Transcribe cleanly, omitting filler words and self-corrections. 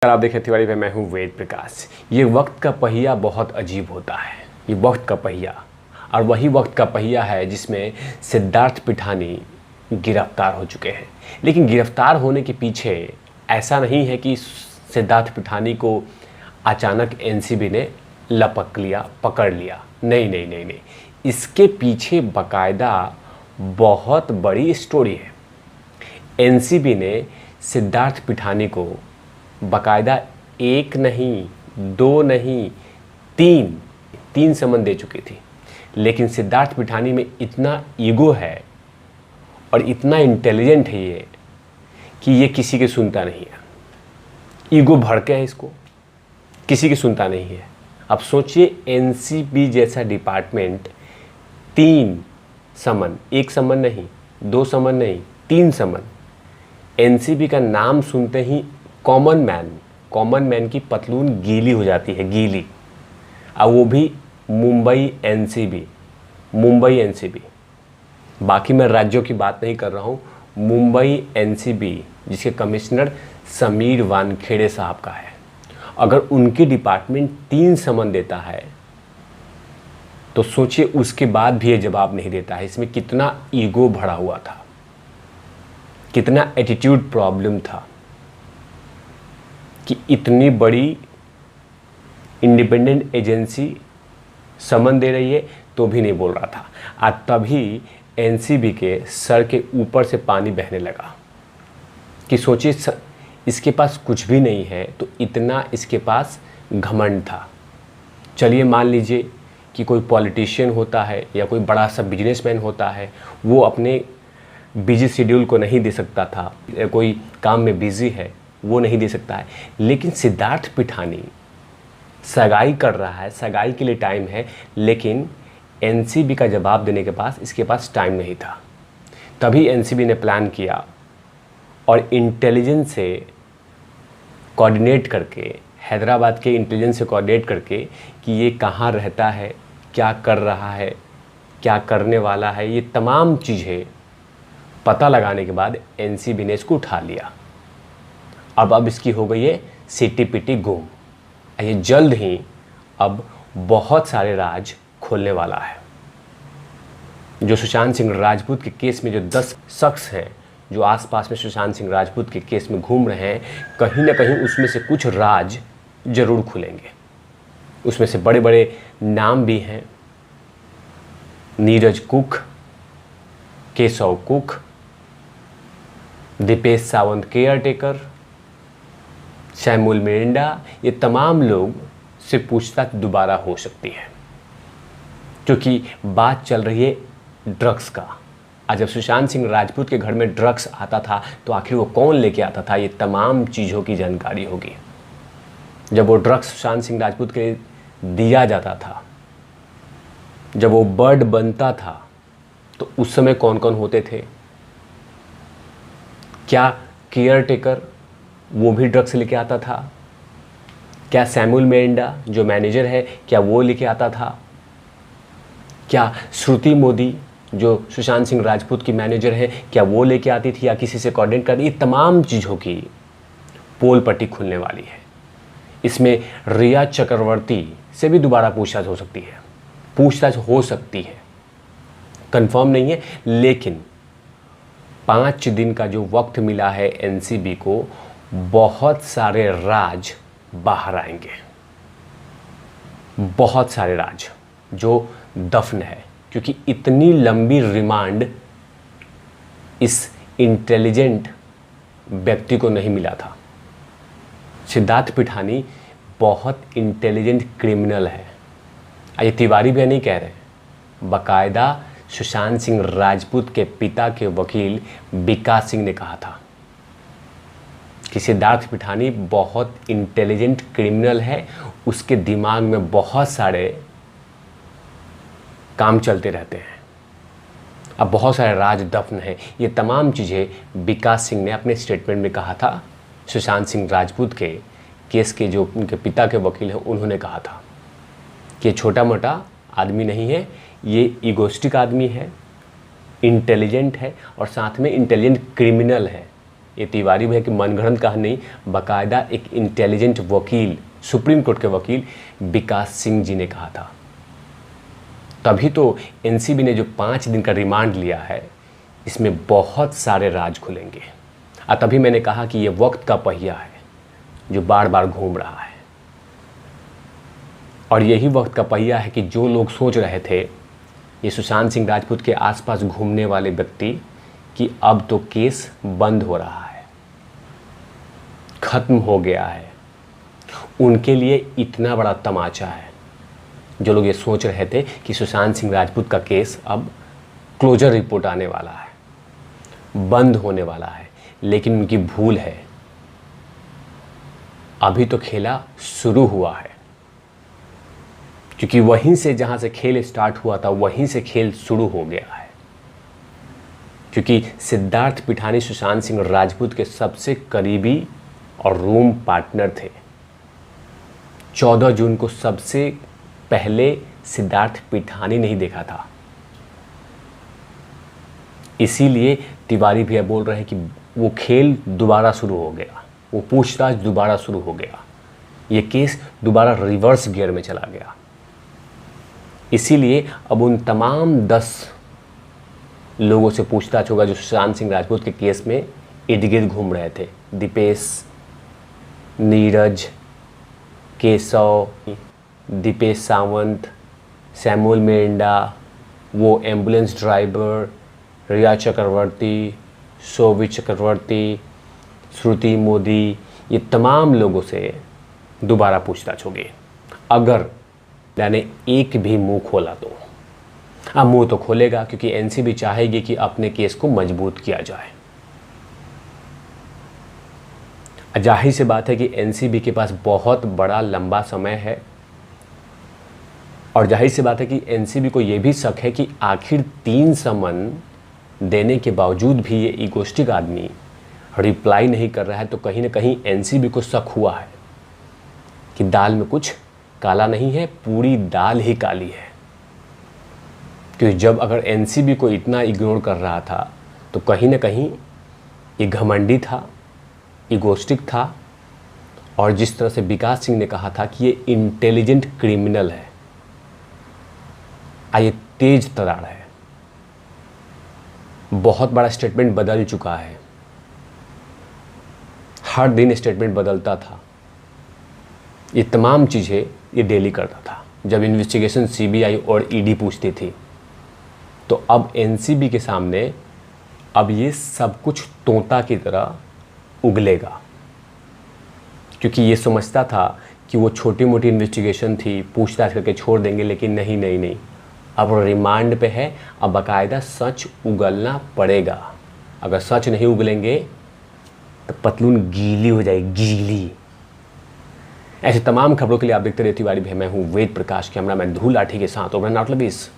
आप देखें तिवारी भाई, मैं हूं वेद प्रकाश। ये वक्त का पहिया बहुत अजीब होता है। ये वक्त का पहिया, और वही वक्त का पहिया है जिसमें सिद्धार्थ पिठानी गिरफ्तार हो चुके हैं। लेकिन गिरफ्तार होने के पीछे ऐसा नहीं है कि सिद्धार्थ पिठानी को अचानक एनसीबी ने लपक लिया, पकड़ लिया। नहीं नहीं नहीं नहीं, इसके पीछे बाकायदा बहुत बड़ी स्टोरी है। एनसीबी ने सिद्धार्थ पिठानी को बाकायदा एक नहीं, दो नहीं, तीन समन दे चुकी थी। लेकिन सिद्धार्थ पिठानी में इतना ईगो है और इतना इंटेलिजेंट है ये कि ये किसी की सुनता नहीं है। ईगो भड़के है इसको, किसी की सुनता नहीं है। अब सोचिए, एनसीबी जैसा डिपार्टमेंट 3 समन, 1 समन नहीं, 2 समन नहीं, 3 समन। एनसीबी का नाम सुनते ही कॉमन मैन की पतलून गीली हो जाती है, गीली। अब वो भी मुंबई एनसीबी। बाकी मैं राज्यों की बात नहीं कर रहा हूँ। मुंबई एनसीबी जिसके कमिश्नर समीर वानखेड़े साहब का है, अगर उनकी डिपार्टमेंट 3 समन देता है तो सोचिए उसके बाद भी ये जवाब नहीं देता है। इसमें कितना ईगो भरा हुआ था, कितना एटीट्यूड प्रॉब्लम था कि इतनी बड़ी इंडिपेंडेंट एजेंसी समन दे रही है तो भी नहीं बोल रहा था। आज तभी एनसीबी के सर के ऊपर से पानी बहने लगा कि सोचिए, इसके पास कुछ भी नहीं है तो इतना इसके पास घमंड था। चलिए मान लीजिए कि कोई पॉलिटिशियन होता है या कोई बड़ा सा बिजनेसमैन होता है, वो अपने बिजी शेड्यूल को नहीं दे सकता था, या कोई काम में बिजी है वो नहीं दे सकता है। लेकिन सिद्धार्थ पिठानी सगाई कर रहा है, सगाई के लिए टाइम है, लेकिन एनसीबी का जवाब देने के पास इसके पास टाइम नहीं था। तभी एनसीबी ने प्लान किया और इंटेलिजेंस से कोऑर्डिनेट करके, हैदराबाद के इंटेलिजेंस से कोऑर्डिनेट करके कि ये कहाँ रहता है, क्या कर रहा है, क्या करने वाला है, ये तमाम चीज़ें पता लगाने के बाद एनसीबी ने इसको उठा लिया। अब इसकी हो गई है सिटी पिटी गुम। ये जल्द ही अब बहुत सारे राज खोलने वाला है। जो सुशांत सिंह राजपूत के केस में जो 10 शख्स हैं जो आसपास में सुशांत सिंह राजपूत के केस में घूम रहे हैं, कहीं ना कहीं उसमें से कुछ राज जरूर खुलेंगे। उसमें से बड़े बड़े नाम भी हैं, Neeraj cook, Keshav cook, Dipesh Sawant caretaker, Samuel Miranda. ये तमाम लोग से पूछताछ दोबारा हो सकती है, क्योंकि बात चल रही है ड्रग्स का। आज जब सुशांत सिंह राजपूत के घर में ड्रग्स आता था तो आखिर वो कौन लेके आता था, ये तमाम चीज़ों की जानकारी होगी। जब वो ड्रग्स सुशांत सिंह राजपूत के दिया जाता था, जब वो बर्ड बनता था, तो उस समय कौन कौन होते थे? क्या केयरटेकर वो भी ड्रग्स लेके आता था? क्या सैमुअल मिरिंडा जो मैनेजर है, क्या वो लेके आता था? क्या श्रुति मोदी जो सुशांत सिंह राजपूत की मैनेजर है, क्या वो लेके आती थी या किसी से कोऑर्डिनेट करती? ये तमाम चीज़ों की पोल पट्टी खुलने वाली है। इसमें रिया चक्रवर्ती से भी दोबारा पूछताछ हो सकती है, कंफर्म नहीं है। लेकिन 5 दिन का जो वक्त मिला है एनसीबी को, बहुत सारे राज बाहर आएंगे, बहुत सारे राज जो दफन है, क्योंकि इतनी लंबी रिमांड इस इंटेलिजेंट व्यक्ति को नहीं मिला था। सिद्धार्थ पिठानी बहुत इंटेलिजेंट क्रिमिनल है। ये तिवारी भी नहीं कह रहे, बाकायदा सुशांत सिंह राजपूत के पिता के वकील विकास सिंह ने कहा था कि सिद्धार्थ पिठानी बहुत इंटेलिजेंट क्रिमिनल है, उसके दिमाग में बहुत सारे काम चलते रहते हैं, अब बहुत सारे राज दफन हैं। ये तमाम चीज़ें विकास सिंह ने अपने स्टेटमेंट में कहा था। सुशांत सिंह राजपूत के केस के जो उनके पिता के वकील हैं, उन्होंने कहा था कि ये छोटा मोटा आदमी नहीं है, ये ईगोस्टिक आदमी है, इंटेलिजेंट है और साथ में इंटेलिजेंट क्रिमिनल है। ये तिवारी भैया की मनगढ़ंत कहानी नहीं, बाकायदा एक इंटेलिजेंट वकील, सुप्रीम कोर्ट के वकील विकास सिंह जी ने कहा था। तभी तो एनसीबी ने जो 5 दिन का रिमांड लिया है, इसमें बहुत सारे राज खुलेंगे। और तभी मैंने कहा कि ये वक्त का पहिया है जो बार बार घूम रहा है, और यही वक्त का पहिया है कि जो लोग सोच रहे थे ये सुशांत सिंह राजपूत के आसपास घूमने वाले व्यक्ति कि अब तो केस बंद हो रहा है, खत्म हो गया है, उनके लिए इतना बड़ा तमाचा है। जो लोग ये सोच रहे थे कि सुशांत सिंह राजपूत का केस अब क्लोजर रिपोर्ट आने वाला है, बंद होने वाला है, लेकिन उनकी भूल है। अभी तो खेला शुरू हुआ है, क्योंकि वहीं से जहां से खेल स्टार्ट हुआ था वहीं से खेल शुरू हो गया है। क्योंकि सिद्धार्थ पिठानी सुशांत सिंह राजपूत के सबसे करीबी और रूम पार्टनर थे। 14 जून को सबसे पहले सिद्धार्थ पिठानी नहीं देखा था, इसीलिए तिवारी भैया बोल रहे हैं कि वो खेल दोबारा शुरू हो गया, वो पूछताछ दोबारा शुरू हो गया, ये केस दोबारा रिवर्स गियर में चला गया। इसीलिए अब उन तमाम 10 लोगों से पूछताछ होगा जो सुशांत सिंह राजपूत के केस में इर्द गिर्द घूम रहे थे। दीपेश, नीरज, केशव, दीपेश सावंत, सैमुअल मेंढा, वो एम्बुलेंस ड्राइवर, रिया चक्रवर्ती, शोभित चक्रवर्ती, श्रुति मोदी, ये तमाम लोगों से दोबारा पूछताछ होगी। अगर मैंने एक भी मुंह खोला तो, अब मुंह तो खोलेगा क्योंकि एनसीबी चाहेगी कि अपने केस को मजबूत किया जाए। जाहिर सी बात है कि एनसीबी के पास बहुत बड़ा लंबा समय है, और जाहिर सी बात है कि एनसीबी को यह भी शक है कि आखिर 3 समन देने के बावजूद भी ये ईगोस्टिक आदमी रिप्लाई नहीं कर रहा है, तो कहीं ना कहीं एनसीबी को शक हुआ है कि दाल में कुछ काला नहीं है, पूरी दाल ही काली है। क्योंकि जब अगर एनसीबी को इतना इग्नोर कर रहा था तो कहीं ना कहीं ये घमंडी था, ईगोस्टिक था, और जिस तरह से विकास सिंह ने कहा था कि ये इंटेलिजेंट क्रिमिनल है, ये तेज तरार है, बहुत बड़ा स्टेटमेंट बदल चुका है, हर दिन स्टेटमेंट बदलता था, ये तमाम चीज़ें ये डेली करता था। जब इन्वेस्टिगेशन सीबीआई और ईडी पूछती थी तो अब एनसीबी के सामने अब ये सब कुछ तोता की तरह उगलेगा, क्योंकि ये समझता था कि वो छोटी मोटी इन्वेस्टिगेशन थी, पूछताछ करके छोड़ देंगे, लेकिन नहीं, अब रिमांड पे है, अब बाकायदा सच उगलना पड़ेगा। अगर सच नहीं उगलेंगे तो पतलून गीली हो जाएगी, गीली। ऐसे तमाम खबरों के लिए आप देखते रहिए तिवारी भैया। मैं हूँ वेद प्रकाश, कैमरामैन ध्रुव लाठी के साथ ओबरन आउटलबीस।